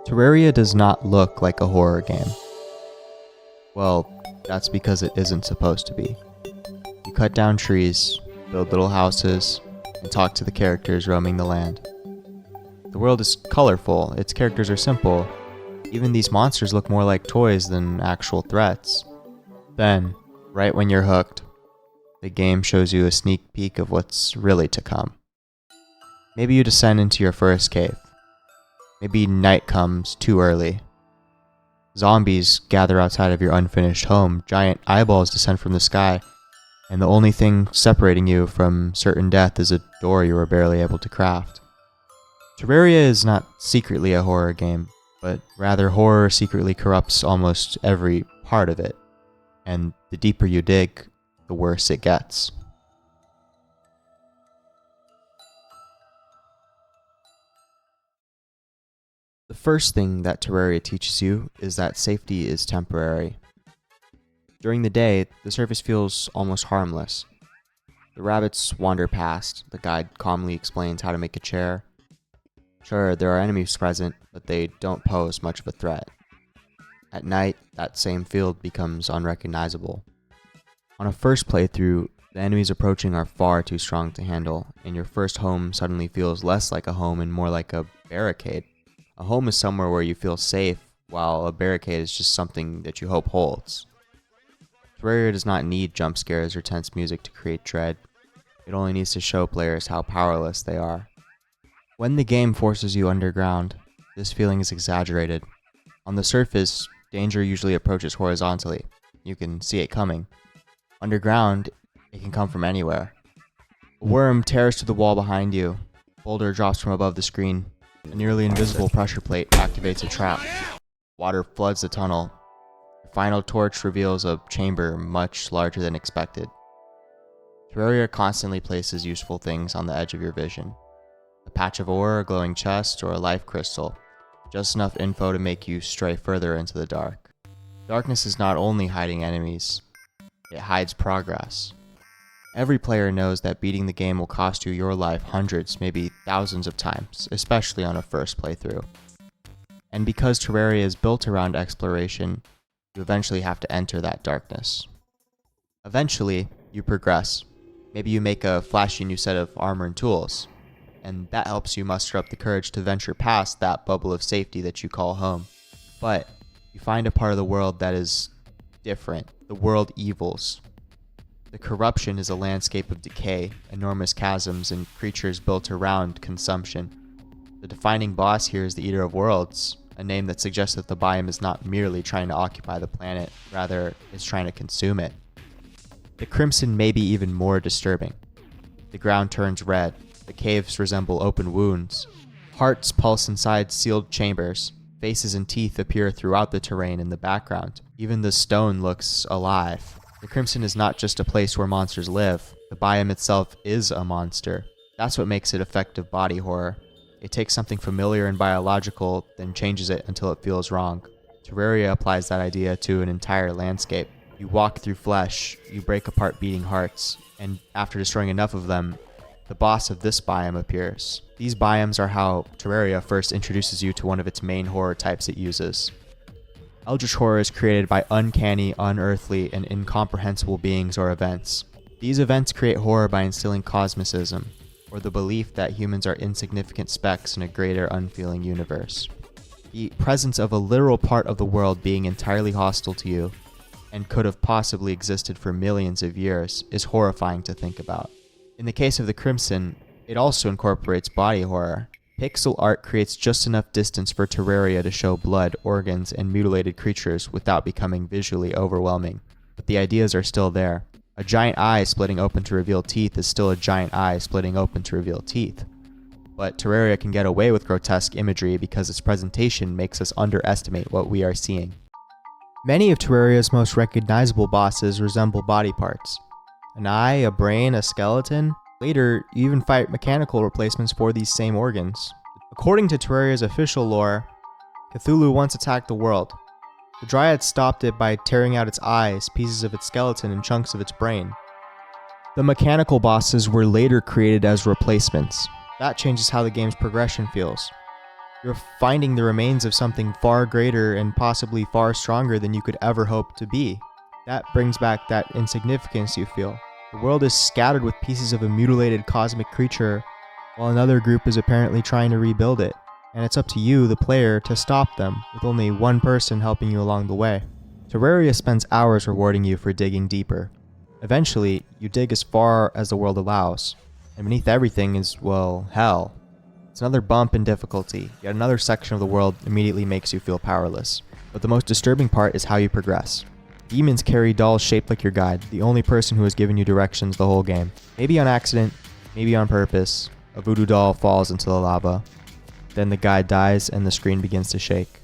Terraria does not look like a horror game. Well, that's because it isn't supposed to be. You cut down trees, build little houses, and talk to the characters roaming the land. The world is colorful, its characters are simple. Even these monsters look more like toys than actual threats. Then, right when you're hooked, the game shows you a sneak peek of what's really to come. Maybe you descend into your first cave. Maybe night comes too early. Zombies gather outside of your unfinished home, giant eyeballs descend from the sky, and the only thing separating you from certain death is a door you were barely able to craft. Terraria is not secretly a horror game, but rather horror secretly corrupts almost every part of it, and the deeper you dig, the worse it gets. The first thing that Terraria teaches you is that safety is temporary. During the day, the surface feels almost harmless. The rabbits wander past, the guide calmly explains how to make a chair. Sure, there are enemies present, but they don't pose much of a threat. At night, that same field becomes unrecognizable. On a first playthrough, the enemies approaching are far too strong to handle, and your first home suddenly feels less like a home and more like a barricade. A home is somewhere where you feel safe, while a barricade is just something that you hope holds. Terraria does not need jump scares or tense music to create dread. It only needs to show players how powerless they are. When the game forces you underground, this feeling is exaggerated. On the surface, danger usually approaches horizontally. You can see it coming. Underground, it can come from anywhere. A worm tears through the wall behind you. A boulder drops from above the screen. A nearly invisible pressure plate activates a trap. Water floods the tunnel. The final torch reveals a chamber much larger than expected. Terraria constantly places useful things on the edge of your vision. A patch of ore, a glowing chest, or a life crystal. Just enough info to make you stray further into the dark. Darkness is not only hiding enemies, it hides progress. Every player knows that beating the game will cost you your life hundreds, maybe thousands of times, especially on a first playthrough. And because Terraria is built around exploration, you eventually have to enter that darkness. Eventually, you progress. Maybe you make a flashy new set of armor and tools, and that helps you muster up the courage to venture past that bubble of safety that you call home. But you find a part of the world that is different, the world evils. The corruption is a landscape of decay, enormous chasms, and creatures built around consumption. The defining boss here is the Eater of Worlds, a name that suggests that the biome is not merely trying to occupy the planet, rather, it's trying to consume it. The Crimson may be even more disturbing. The ground turns red, the caves resemble open wounds, hearts pulse inside sealed chambers, faces and teeth appear throughout the terrain in the background. Even the stone looks alive. The Crimson is not just a place where monsters live. The biome itself is a monster. That's what makes it effective body horror. It takes something familiar and biological, then changes it until it feels wrong. Terraria applies that idea to an entire landscape. You walk through flesh, you break apart beating hearts, and after destroying enough of them, the boss of this biome appears. These biomes are how Terraria first introduces you to one of its main horror types it uses. Eldritch horror is created by uncanny, unearthly, and incomprehensible beings or events. These events create horror by instilling cosmicism, or the belief that humans are insignificant specks in a greater unfeeling universe. The presence of a literal part of the world being entirely hostile to you, and could have possibly existed for millions of years, is horrifying to think about. In the case of the Crimson, it also incorporates body horror. Pixel art creates just enough distance for Terraria to show blood, organs, and mutilated creatures without becoming visually overwhelming. But the ideas are still there. A giant eye splitting open to reveal teeth is still a giant eye splitting open to reveal teeth. But Terraria can get away with grotesque imagery because its presentation makes us underestimate what we are seeing. Many of Terraria's most recognizable bosses resemble body parts. An eye, a brain, a skeleton. Later, you even fight mechanical replacements for these same organs. According to Terraria's official lore, Cthulhu once attacked the world. The Dryads stopped it by tearing out its eyes, pieces of its skeleton, and chunks of its brain. The mechanical bosses were later created as replacements. That changes how the game's progression feels. You're finding the remains of something far greater and possibly far stronger than you could ever hope to be. That brings back that insignificance you feel. The world is scattered with pieces of a mutilated cosmic creature, while another group is apparently trying to rebuild it. And it's up to you, the player, to stop them, with only one person helping you along the way. Terraria spends hours rewarding you for digging deeper. Eventually, you dig as far as the world allows, and beneath everything is, well, hell. It's another bump in difficulty, yet another section of the world immediately makes you feel powerless. But the most disturbing part is how you progress. Demons carry dolls shaped like your guide, the only person who has given you directions the whole game. Maybe on accident, maybe on purpose, a voodoo doll falls into the lava. Then the guide dies and the screen begins to shake.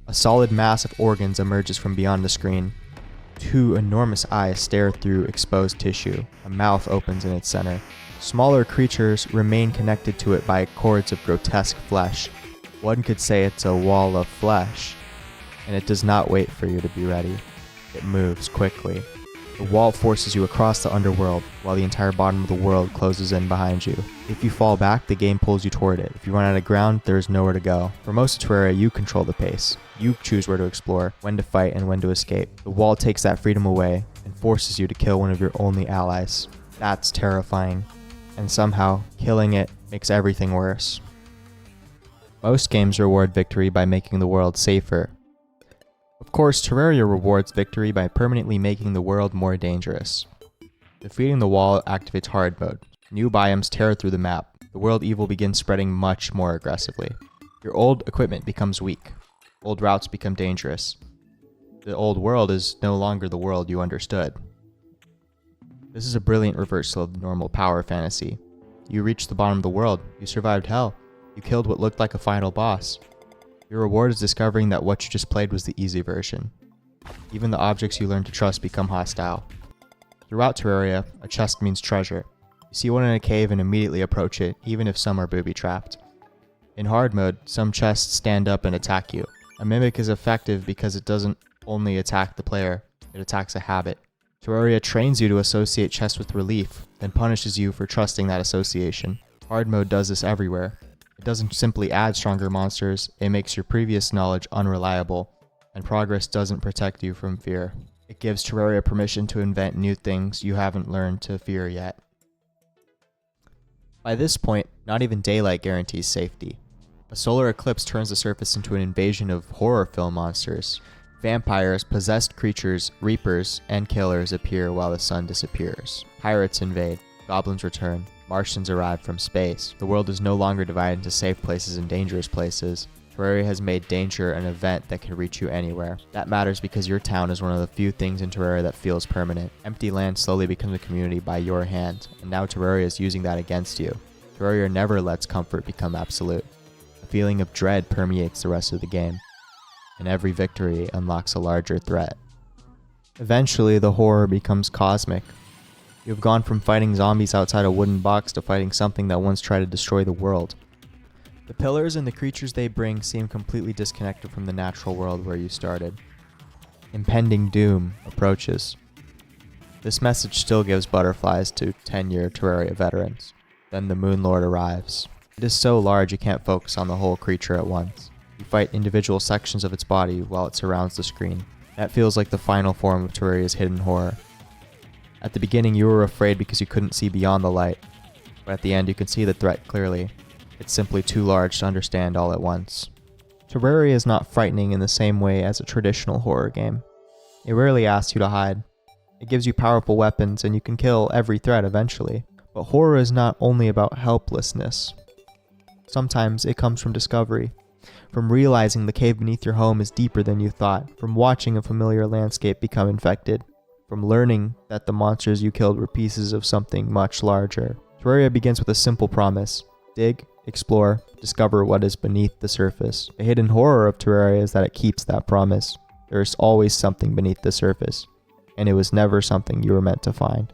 A solid mass of organs emerges from beyond the screen. Two enormous eyes stare through exposed tissue. A mouth opens in its center. Smaller creatures remain connected to it by cords of grotesque flesh. One could say it's a wall of flesh, and it does not wait for you to be ready. It moves quickly. The wall forces you across the underworld, while the entire bottom of the world closes in behind you. If you fall back, the game pulls you toward it. If you run out of ground, there is nowhere to go. For most of Terraria, you control the pace. You choose where to explore, when to fight, and when to escape. The wall takes that freedom away, and forces you to kill one of your only allies. That's terrifying. And somehow, killing it makes everything worse. Most games reward victory by making the world safer. Of course, Terraria rewards victory by permanently making the world more dangerous. Defeating the wall activates Hardmode. New biomes tear through the map. The world evil begins spreading much more aggressively. Your old equipment becomes weak. Old routes become dangerous. The old world is no longer the world you understood. This is a brilliant reversal of the normal power fantasy. You reached the bottom of the world. You survived hell. You killed what looked like a final boss. Your reward is discovering that what you just played was the easy version. Even the objects you learn to trust become hostile. Throughout Terraria, a chest means treasure. You see one in a cave and immediately approach it, even if some are booby-trapped. In hard mode, some chests stand up and attack you. A mimic is effective because it doesn't only attack the player, it attacks a habit. Terraria trains you to associate chests with relief, then punishes you for trusting that association. Hard mode does this everywhere. It doesn't simply add stronger monsters, it makes your previous knowledge unreliable, and progress doesn't protect you from fear. It gives Terraria permission to invent new things you haven't learned to fear yet. By this point, not even daylight guarantees safety. A solar eclipse turns the surface into an invasion of horror film monsters. Vampires, possessed creatures, reapers, and killers appear while the sun disappears. Pirates invade. Goblins return. Martians arrive from space. The world is no longer divided into safe places and dangerous places. Terraria has made danger an event that can reach you anywhere. That matters because your town is one of the few things in Terraria that feels permanent. Empty land slowly becomes a community by your hand, and now Terraria is using that against you. Terraria never lets comfort become absolute. A feeling of dread permeates the rest of the game, and every victory unlocks a larger threat. Eventually, the horror becomes cosmic. You have gone from fighting zombies outside a wooden box to fighting something that once tried to destroy the world. The pillars and the creatures they bring seem completely disconnected from the natural world where you started. Impending doom approaches. This message still gives butterflies to 10-year Terraria veterans. Then the Moon Lord arrives. It is so large you can't focus on the whole creature at once. You fight individual sections of its body while it surrounds the screen. That feels like the final form of Terraria's hidden horror. At the beginning you were afraid because you couldn't see beyond the light, but at the end you can see the threat clearly. It's simply too large to understand all at once. Terraria is not frightening in the same way as a traditional horror game. It rarely asks you to hide. It gives you powerful weapons and you can kill every threat eventually. But horror is not only about helplessness. Sometimes it comes from discovery. From realizing the cave beneath your home is deeper than you thought. From watching a familiar landscape become infected. From learning that the monsters you killed were pieces of something much larger. Terraria begins with a simple promise. Dig, explore, discover what is beneath the surface. The hidden horror of Terraria is that it keeps that promise. There is always something beneath the surface, and it was never something you were meant to find.